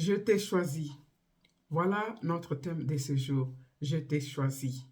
Je t'ai choisi. Voilà notre thème de ce jour. Je t'ai choisi.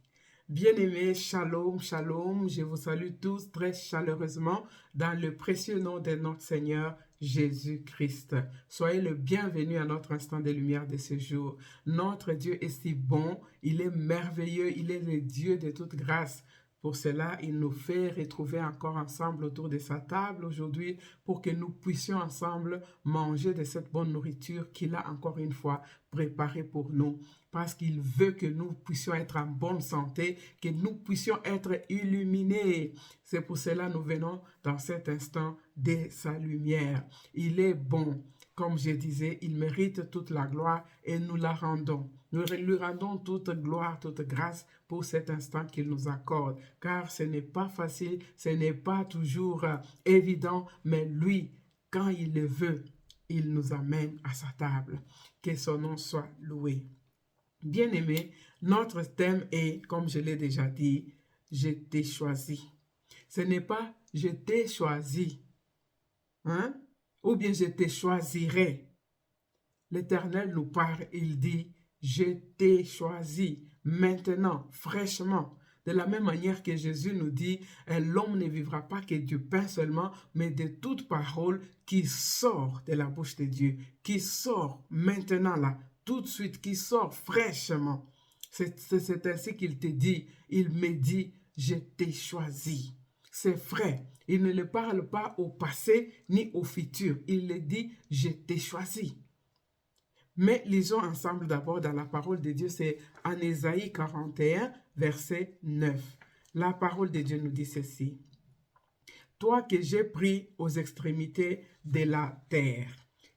Bien-aimés, shalom, shalom. Je vous salue tous très chaleureusement dans le précieux nom de notre Seigneur Jésus-Christ. Soyez le bienvenu à notre instant de lumière de ce jour. Notre Dieu est si bon, il est merveilleux, il est le Dieu de toute grâce. Pour cela, il nous fait retrouver encore ensemble autour de sa table aujourd'hui pour que nous puissions ensemble manger de cette bonne nourriture qu'il a encore une fois préparée pour nous. Parce qu'il veut que nous puissions être en bonne santé, que nous puissions être illuminés. C'est pour cela que nous venons dans cet instant de sa lumière. Il est bon. Comme je disais, il mérite toute la gloire et nous la rendons. Nous lui rendons toute gloire, toute grâce pour cet instant qu'il nous accorde. Car ce n'est pas facile, ce n'est pas toujours évident, mais lui, quand il le veut, il nous amène à sa table. Que son nom soit loué. Bien-aimé, notre thème est, comme je l'ai déjà dit, je t'ai choisi. Ce n'est pas je t'ai choisi, hein? Ou bien je te choisirai. L'Éternel nous parle, il dit, je t'ai choisi maintenant, fraîchement. De la même manière que Jésus nous dit, l'homme ne vivra pas que du pain seulement, mais de toute parole qui sort de la bouche de Dieu, qui sort maintenant là, tout de suite, qui sort fraîchement. C'est ainsi qu'il te dit, il me dit, je t'ai choisi. C'est frais. Il ne le parle pas au passé ni au futur. Il le dit, je t'ai choisi. Mais lisons ensemble d'abord dans la parole de Dieu, c'est en Ésaïe 41, verset 9. La parole de Dieu nous dit ceci. Toi que j'ai pris aux extrémités de la terre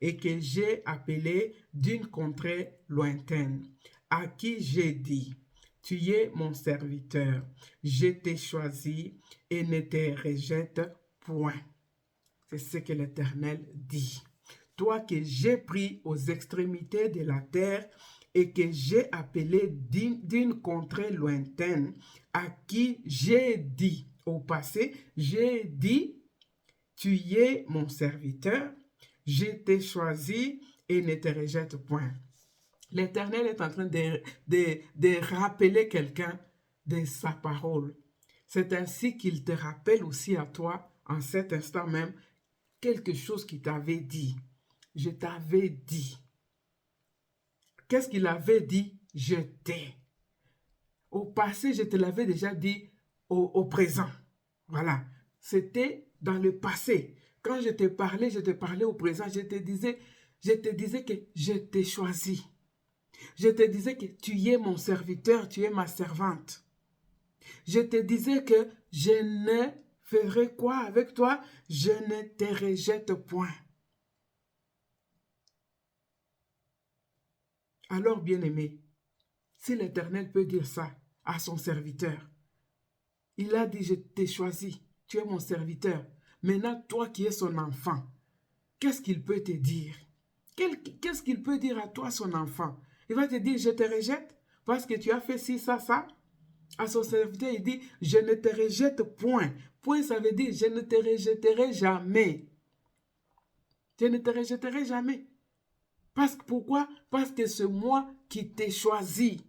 et que j'ai appelé d'une contrée lointaine, à qui j'ai dit, tu es mon serviteur, je t'ai choisi et ne te rejette point. C'est ce que l'Éternel dit. Toi que j'ai pris aux extrémités de la terre et que j'ai appelé d'une contrée lointaine, à qui j'ai dit, au passé, j'ai dit, tu es mon serviteur, je t'ai choisi et ne te rejette point. L'Éternel est en train de rappeler quelqu'un de sa parole. C'est ainsi qu'il te rappelle aussi à toi, en cet instant même, quelque chose qu'il t'avait dit. Je t'avais dit. Qu'est-ce qu'il avait dit? Je t'ai. Au passé, je te l'avais déjà dit au présent. Voilà. C'était dans le passé. Quand je te parlais au présent. Je te disais que je t'ai choisi. Je te disais que tu es mon serviteur, tu es ma servante. Je te disais que je ne ferai quoi avec toi? Je ne te rejette point. Alors, bien-aimé, si l'Éternel peut dire ça à son serviteur, il a dit, je t'ai choisi, tu es mon serviteur. Maintenant, toi qui es son enfant, qu'est-ce qu'il peut te dire? Qu'est-ce qu'il peut dire à toi, son enfant? Il va te dire, je te rejette parce que tu as fait ci, ça, ça. À son serviteur, il dit, je ne te rejette point. Point, ça veut dire, je ne te rejetterai jamais. Je ne te rejetterai jamais. Pourquoi? Parce que c'est moi qui t'ai choisi.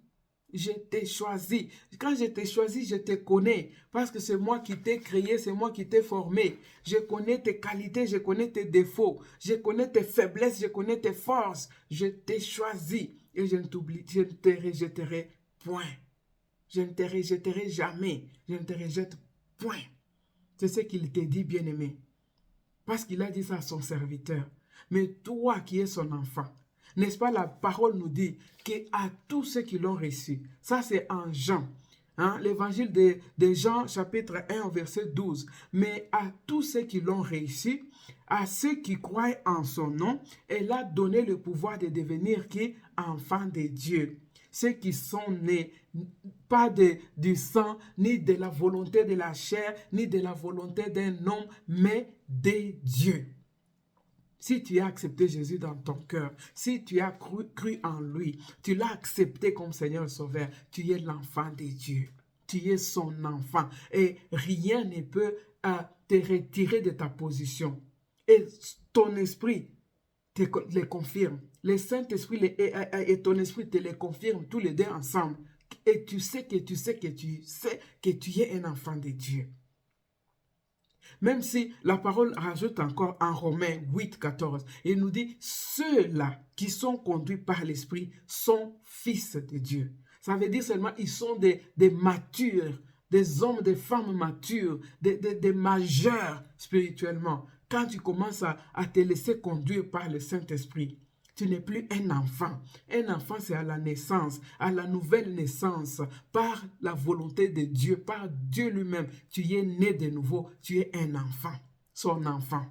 Je t'ai choisi. Quand je t'ai choisi, je te connais. Parce que c'est moi qui t'ai créé, c'est moi qui t'ai formé. Je connais tes qualités, je connais tes défauts. Je connais tes faiblesses, je connais tes forces. Je t'ai choisi. Et je ne te rejetterai point. Je ne te rejetterai jamais. Je ne te rejette point. C'est ce qu'il te dit, bien-aimé. Parce qu'il a dit ça à son serviteur. Mais toi qui es son enfant, n'est-ce pas, la parole nous dit qu'à tous ceux qui l'ont reçu, ça c'est en Jean, hein, l'évangile de Jean chapitre 1 verset 12, mais à tous ceux qui l'ont reçu, à ceux qui croient en son nom, elle a donné le pouvoir de devenir qui? Enfants de Dieu. Ceux qui sont nés, pas du sang, ni de la volonté de la chair, ni de la volonté d'un homme, mais de Dieu. Si tu as accepté Jésus dans ton cœur, si tu as cru en lui, tu l'as accepté comme Seigneur et Sauveur, tu es l'enfant de Dieu. Tu es son enfant. Et rien ne peut te retirer de ta position. Et ton esprit les confirment. Le Saint-Esprit et ton esprit te les confirment tous les deux ensemble. Et tu sais que tu es un enfant de Dieu. Même si la parole rajoute encore en Romains 8, 14, il nous dit, ceux-là qui sont conduits par l'Esprit sont fils de Dieu. Ça veut dire seulement ils sont des matures, des hommes, des femmes matures, des majeurs spirituellement. Quand tu commences à te laisser conduire par le Saint-Esprit, tu n'es plus un enfant. Un enfant, c'est à la naissance, à la nouvelle naissance, par la volonté de Dieu, par Dieu lui-même. Tu es né de nouveau, tu es un enfant, son enfant.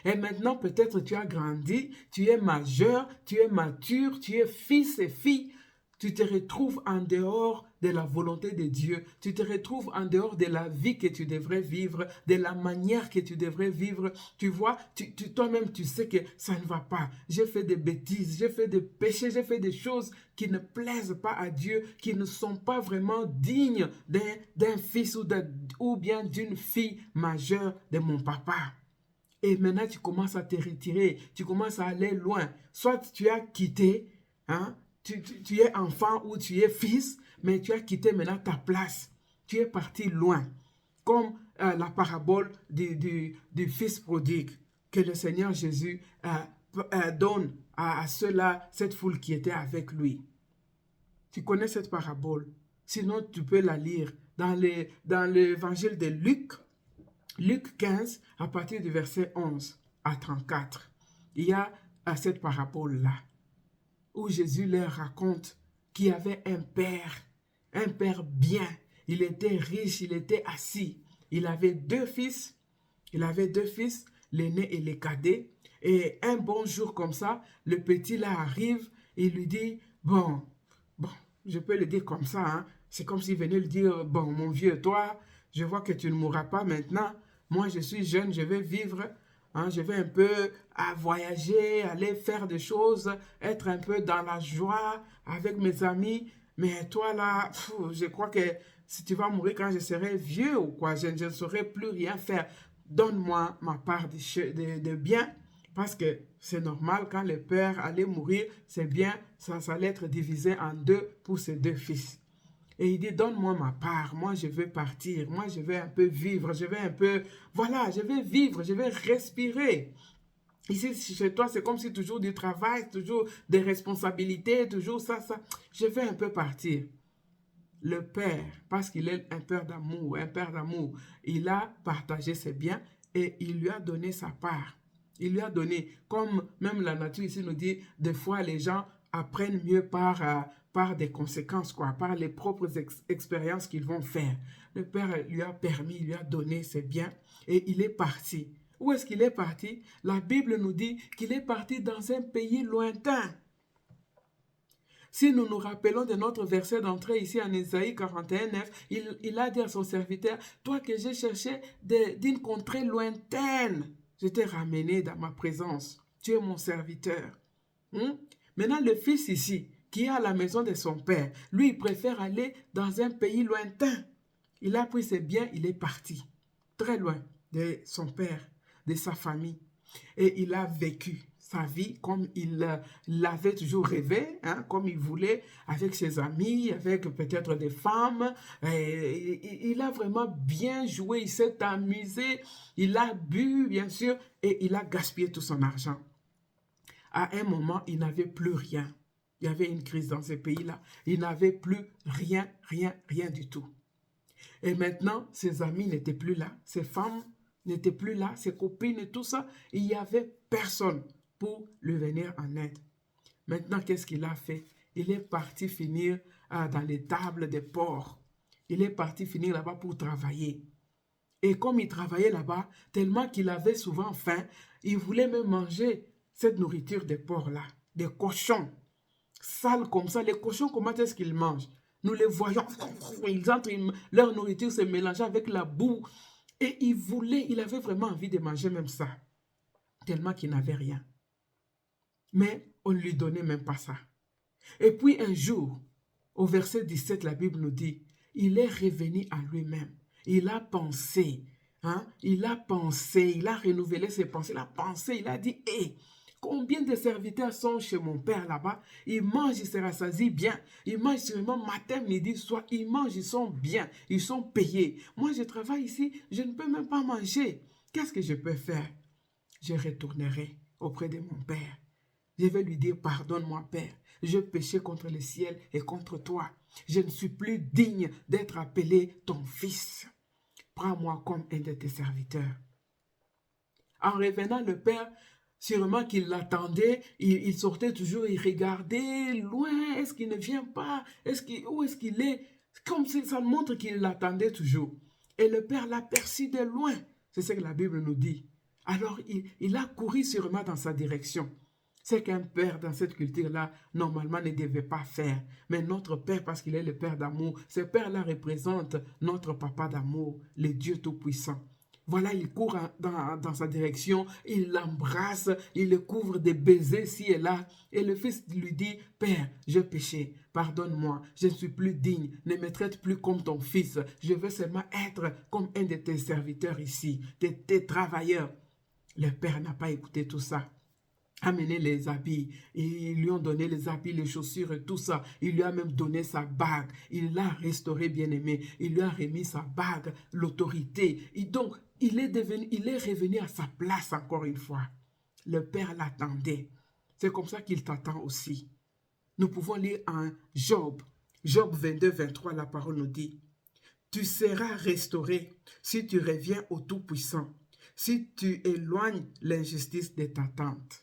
Et maintenant, peut-être tu as grandi, tu es majeur, tu es mature, tu es fils et fille. Tu te retrouves en dehors de la volonté de Dieu. Tu te retrouves en dehors de la vie que tu devrais vivre, de la manière que tu devrais vivre. Tu vois, toi-même, tu sais que ça ne va pas. J'ai fait des bêtises, j'ai fait des péchés, j'ai fait des choses qui ne plaisent pas à Dieu, qui ne sont pas vraiment dignes d'un fils ou bien d'une fille majeure de mon papa. Et maintenant, tu commences à te retirer, tu commences à aller loin. Soit tu as quitté, hein, tu es enfant ou tu es fils, mais tu as quitté maintenant ta place. Tu es parti loin. Comme la parabole du fils prodigue que le Seigneur Jésus donne à ceux-là, cette foule qui était avec lui. Tu connais cette parabole. Sinon, tu peux la lire dans l'évangile de Luc. Luc 15, à partir du verset 11 à 34. Il y a cette parabole-là, où Jésus leur raconte qu'il y avait un père bien. Il était riche, il était assis. Il avait deux fils, l'aîné et le cadet. Et un bon jour comme ça, le petit là arrive et lui dit, bon, je peux le dire comme ça, hein? C'est comme s'il venait lui dire, bon, mon vieux, toi, je vois que tu ne mourras pas maintenant. Moi, je suis jeune, je vais vivre, hein, je vais un peu à voyager, aller faire des choses, être un peu dans la joie avec mes amis. Mais toi, là, je crois que si tu vas mourir quand je serai vieux ou quoi, je ne saurais plus rien faire. Donne-moi ma part de bien, parce que c'est normal, quand le père allait mourir, c'est bien, ça allait être divisé en deux pour ses deux fils. Et il dit, donne-moi ma part, moi je veux partir, moi je vais un peu vivre, je vais un peu, voilà, je vais vivre, je vais respirer. Ici, chez toi, c'est comme si toujours du travail, toujours des responsabilités, toujours ça. Je vais un peu partir. Le père, parce qu'il est un père d'amour, il a partagé ses biens et il lui a donné sa part. Il lui a donné, comme même la nature ici nous dit, des fois les gens apprennent mieux par des conséquences, quoi, par les propres expériences qu'ils vont faire. Le père lui a permis, il lui a donné ses biens et il est parti. Où est-ce qu'il est parti? La Bible nous dit qu'il est parti dans un pays lointain. Si nous nous rappelons de notre verset d'entrée ici en Ésaïe 41, 9, il a dit à son serviteur, toi que j'ai cherché d'une contrée lointaine, je t'ai ramené dans ma présence. Tu es mon serviteur. Maintenant, le fils ici, qui est à la maison de son père, lui, il préfère aller dans un pays lointain. Il a pris ses biens, il est parti, très loin de son père, de sa famille. Et il a vécu sa vie comme il l'avait toujours rêvé, hein, comme il voulait, avec ses amis, avec peut-être des femmes. Et il a vraiment bien joué, il s'est amusé, il a bu, bien sûr, et il a gaspillé tout son argent. À un moment, il n'avait plus rien. Il y avait une crise dans ces pays-là. Il n'avait plus rien du tout. Et maintenant, ses amis n'étaient plus là, ses femmes n'étaient plus là, ses copines et tout ça. Il n'y avait personne pour lui venir en aide. Maintenant, qu'est-ce qu'il a fait? Il est parti finir dans les tables des porcs. Il est parti finir là-bas pour travailler. Et comme il travaillait là-bas, tellement qu'il avait souvent faim, il voulait même manger cette nourriture des porcs-là, des cochons, sales comme ça. Les cochons, comment est-ce qu'ils mangent? Nous les voyons, ils entrent, leur nourriture se mélange avec la boue. Et il avait vraiment envie de manger même ça, tellement qu'il n'avait rien. Mais on ne lui donnait même pas ça. Et puis un jour, au verset 17, la Bible nous dit, il est revenu à lui-même. Il a pensé, hein? Il a renouvelé ses pensées, il a pensé, il a dit, hé, Combien de serviteurs sont chez mon père là-bas? Ils mangent, ils se rassasient bien. Ils mangent seulement matin, midi, soir. Ils mangent, ils sont bien. Ils sont payés. Moi, je travaille ici, je ne peux même pas manger. Qu'est-ce que je peux faire? Je retournerai auprès de mon père. Je vais lui dire, pardonne-moi, Père. Je péchais contre le ciel et contre toi. Je ne suis plus digne d'être appelé ton fils. Prends-moi comme un de tes serviteurs. En revenant, le père, sûrement qu'il l'attendait, il sortait toujours, il regardait loin, est-ce qu'il ne vient pas, où est-ce qu'il est? Comme si ça montre qu'il l'attendait toujours. Et le père l'aperçut de loin, c'est ce que la Bible nous dit. Alors il a couru sûrement dans sa direction. C'est qu'un père dans cette culture-là, normalement, ne devait pas faire. Mais notre Père, parce qu'il est le Père d'amour, ce Père-là représente notre Papa d'amour, le Dieu Tout-Puissant. Voilà, il court dans sa direction, il l'embrasse, il le couvre de baisers ci et là. Et le fils lui dit, Père, j'ai péché, pardonne-moi, je ne suis plus digne, ne me traite plus comme ton fils. Je veux seulement être comme un de tes serviteurs ici, de tes travailleurs. Le Père n'a pas écouté tout ça. Amené les habits, et ils lui ont donné les habits, les chaussures et tout ça. Il lui a même donné sa bague. Il l'a restauré, bien-aimé. Il lui a remis sa bague, l'autorité. Et donc, il est revenu à sa place encore une fois. Le Père l'attendait. C'est comme ça qu'il t'attend aussi. Nous pouvons lire en Job. Job 22, 23, la parole nous dit, « Tu seras restauré si tu reviens au Tout-Puissant, si tu éloignes l'injustice de ta tente. »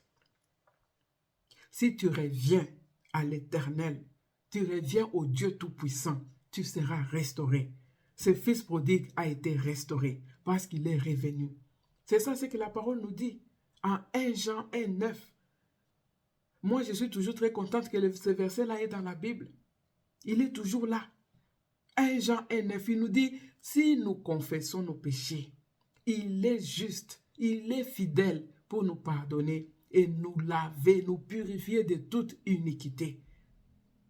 Si tu reviens à l'Éternel, tu reviens au Dieu Tout-Puissant, tu seras restauré. Ce fils prodigue a été restauré parce qu'il est revenu. C'est ça ce que la parole nous dit en 1 Jean 1, 9. Moi, je suis toujours très contente que ce verset-là est dans la Bible. Il est toujours là. 1 Jean 1, 9, il nous dit, si nous confessons nos péchés, il est juste, il est fidèle pour nous pardonner et nous laver, nous purifier de toute iniquité.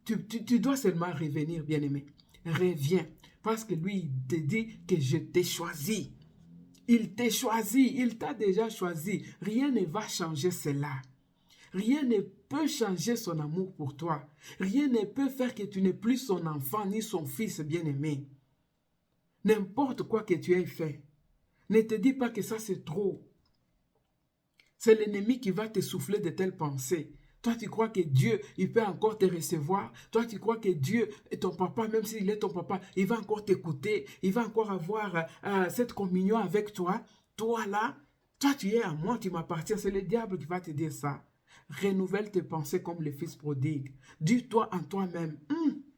Tu dois seulement revenir, bien-aimé. Reviens, parce que lui, il te dit que je t'ai choisi. Il t'a choisi, il t'a déjà choisi. Rien ne va changer cela. Rien ne peut changer son amour pour toi. Rien ne peut faire que tu n'es plus son enfant ni son fils bien-aimé. N'importe quoi que tu aies fait, ne te dis pas que ça c'est trop. C'est l'ennemi qui va te souffler de telles pensées. Toi, tu crois que Dieu, il peut encore te recevoir. Toi, tu crois que Dieu est ton papa, même s'il est ton papa, il va encore t'écouter. Il va encore avoir cette communion avec toi. Toi, là, toi, tu es à moi, tu m'appartiens. C'est le diable qui va te dire ça. Renouvelle tes pensées comme le fils prodigue. Dis-toi en toi-même,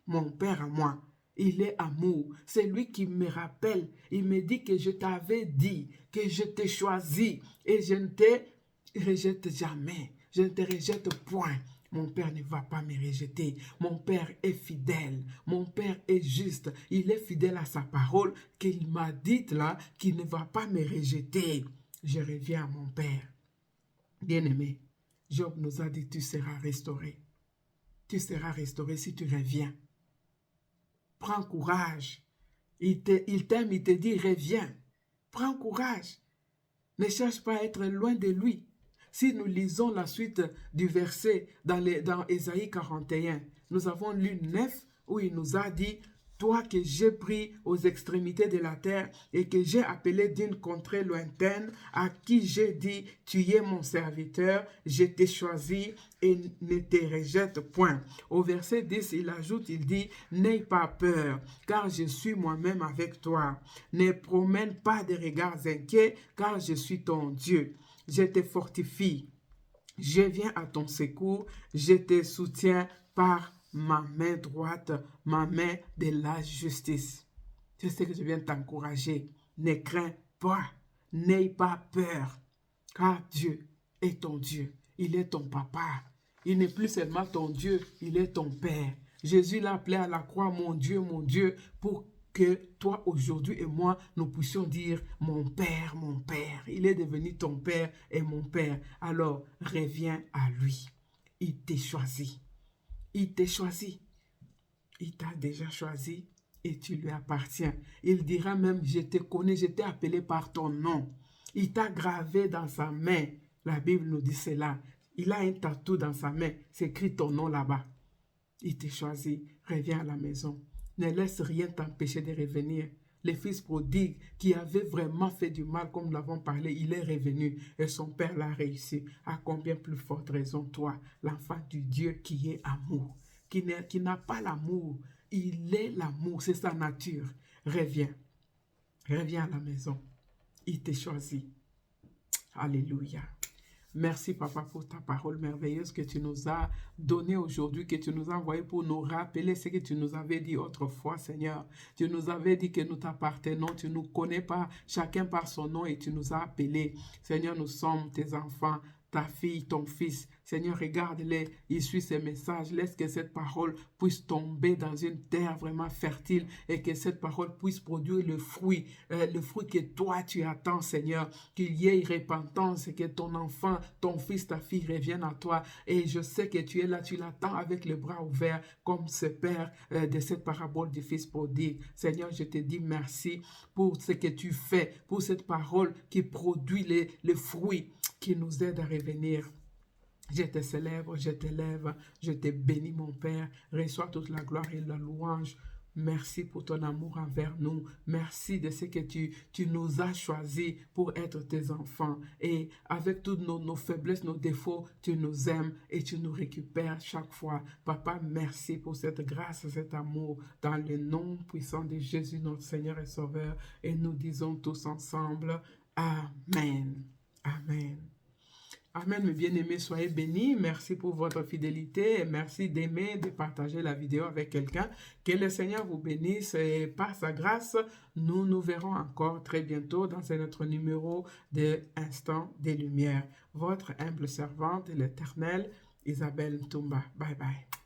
mon Père à moi, il est amour. C'est lui qui me rappelle. Il me dit que je t'avais dit, que je t'ai choisi et je ne te rejette jamais. Je ne te rejette point. Mon Père ne va pas me rejeter. Mon Père est fidèle. Mon Père est juste. Il est fidèle à sa parole qu'il m'a dite là, qu'il ne va pas me rejeter. Je reviens à mon Père. Bien-aimé, Job nous a dit, tu seras restauré. Tu seras restauré si tu reviens. Prends courage. Il t'aime, il te dit, reviens. Prends courage. Ne cherche pas à être loin de lui. Si nous lisons la suite du verset dans Ésaïe 41, nous avons lu 9 où il nous a dit, toi que j'ai pris aux extrémités de la terre et que j'ai appelé d'une contrée lointaine, à qui j'ai dit, tu es mon serviteur, je t'ai choisi et ne te rejette point. Au verset 10, il ajoute, il dit, n'aie pas peur, car je suis moi-même avec toi. Ne promène pas de regards inquiets, car je suis ton Dieu. Je te fortifie, je viens à ton secours, je te soutiens par ma main droite, ma main de la justice. C'est ce que je viens t'encourager. Ne crains pas, n'aie pas peur, car Dieu est ton Dieu. Il est ton papa. Il n'est plus seulement ton Dieu, il est ton Père. Jésus l'a appelé à la croix, mon Dieu, pour que toi aujourd'hui et moi, nous puissions dire, mon Père, mon Père. Il est devenu ton Père et mon Père. Alors, reviens à lui. Il t'a choisi. Il t'a choisi. Il t'a déjà choisi et tu lui appartiens. Il dira même, je te connais, je t'ai appelé par ton nom. Il t'a gravé dans sa main. La Bible nous dit cela. Il a un tatou dans sa main. C'est écrit ton nom là-bas. Il t'a choisi. Reviens à la maison. Ne laisse rien t'empêcher de revenir. Le fils prodigue qui avait vraiment fait du mal, comme nous l'avons parlé, il est revenu et son père l'a réussi. À combien plus forte raison, toi, l'enfant du Dieu qui est amour, qui n'a pas l'amour, il est l'amour, c'est sa nature. Reviens, reviens à la maison. Il t'a choisi. Alléluia. Merci, Papa, pour ta parole merveilleuse que tu nous as donnée aujourd'hui, que tu nous as envoyée pour nous rappeler ce que tu nous avais dit autrefois, Seigneur. Tu nous avais dit que nous t'appartenons, tu nous connais pas, chacun par son nom, et tu nous as appelés. Seigneur, nous sommes tes enfants, ta fille, ton fils. Seigneur, regarde-les, il suit ces messages. Laisse que cette parole puisse tomber dans une terre vraiment fertile et que cette parole puisse produire le fruit que toi tu attends, Seigneur. Qu'il y ait repentance et que ton enfant, ton fils, ta fille reviennent à toi. Et je sais que tu es là, tu l'attends avec les bras ouverts comme ce père de cette parabole du fils prodigue. Seigneur, je te dis merci pour ce que tu fais, pour cette parole qui produit les fruits qui nous aident à revenir. Je te célèbre, je t'élève, je te bénis, mon Père. Reçois toute la gloire et la louange. Merci pour ton amour envers nous. Merci de ce que tu nous as choisis pour être tes enfants. Et avec toutes nos faiblesses, nos défauts, tu nous aimes et tu nous récupères chaque fois. Papa, merci pour cette grâce, cet amour. Dans le nom puissant de Jésus, notre Seigneur et Sauveur. Et nous disons tous ensemble, Amen. Amen. Amen, mes bien-aimés, soyez bénis. Merci pour votre fidélité et merci d'aimer, de partager la vidéo avec quelqu'un. Que le Seigneur vous bénisse et par sa grâce, nous nous verrons encore très bientôt dans notre numéro de Instant des Lumières. Votre humble servante, l'Éternel, Isabelle Ntumba. Bye bye.